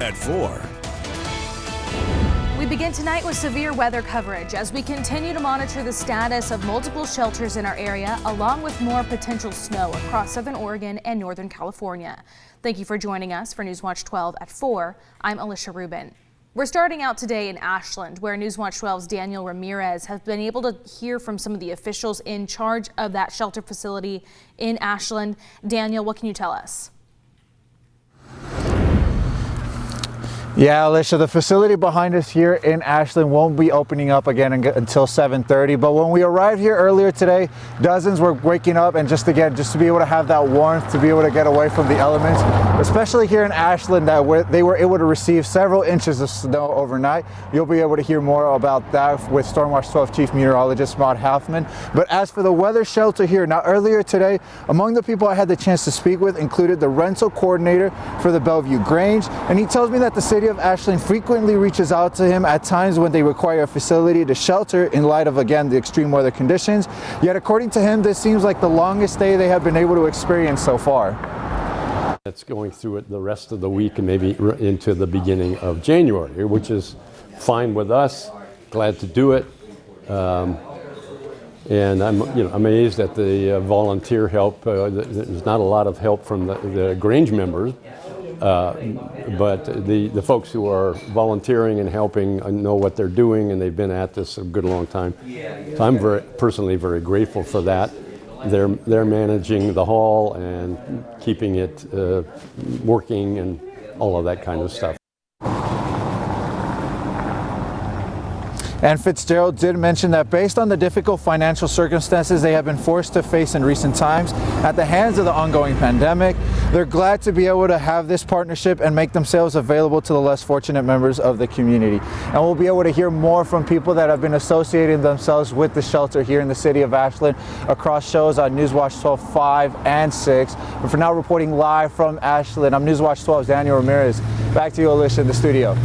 at 4. We begin tonight with severe weather coverage as we continue to monitor the status of multiple shelters in our area, along with more potential snow across southern Oregon and northern California. Thank you for joining us for Newswatch 12 at 4. I'm Alicia Rubin. We're starting out today in Ashland, where Newswatch 12's Daniel Ramirez has been able to hear from some of the officials in charge of that shelter facility in Ashland. Daniel, what can you tell us? Yeah, Alicia, the facility behind us here in Ashland won't be opening up again until 7:30. But when we arrived here earlier today, dozens were waking up, and just to be able to have that warmth, to be able to get away from the elements, especially here in Ashland, they were able to receive several inches of snow overnight. You'll be able to hear more about that with Stormwatch 12 Chief Meteorologist Maud Halfman. But as for the weather shelter here, now earlier today, among the people I had the chance to speak with included the rental coordinator for the Bellevue Grange, and he tells me that the city of Ashland frequently reaches out to him at times when they require a facility to shelter in light of, again, the extreme weather conditions. Yet according to him, this seems like the longest stay they have been able to experience so far. It's going through it the rest of the week and maybe into the beginning of January, which is fine with us. Glad to do it. And I'm amazed at the volunteer help. There's not a lot of help from the Grange members. But the folks who are volunteering and helping know what they're doing, and they've been at this a good long time. So I'm personally very grateful for that. They're managing the hall and keeping it working and all of that kind of stuff. And Fitzgerald did mention that based on the difficult financial circumstances they have been forced to face in recent times at the hands of the ongoing pandemic, they're glad to be able to have this partnership and make themselves available to the less fortunate members of the community. And we'll be able to hear more from people that have been associating themselves with the shelter here in the city of Ashland across shows on Newswatch 12 5 and 6. But for now, reporting live from Ashland, I'm Newswatch 12's Daniel Ramirez. Back to you, Alicia, in the studio.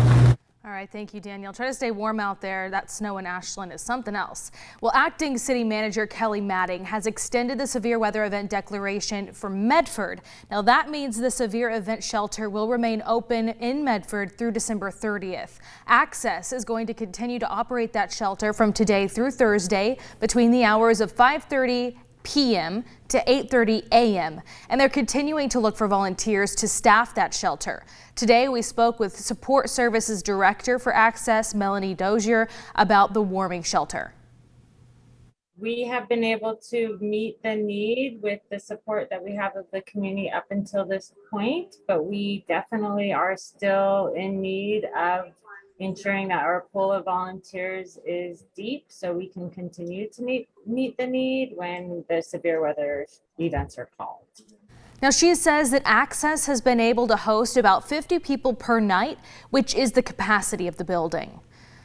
All right, thank you, Daniel. Try to stay warm out there. That snow in Ashland is something else. Well, Acting City Manager Kelly Matting has extended the severe weather event declaration for Medford. Now, that means the severe event shelter will remain open in Medford through December 30th. Access is going to continue to operate that shelter from today through Thursday between the hours of 5:30 p.m. to 8:30 a.m. and they're continuing to look for volunteers to staff that shelter. Today we spoke with Support Services Director for Access, Melanie Dozier, about the warming shelter. We have been able to meet the need with the support that we have of the community up until this point, but we definitely are still in need of ensuring that our pool of volunteers is deep so we can continue to meet the need when the severe weather events are called. Now, she says that Access has been able to host about 50 people per night, which is the capacity of the building.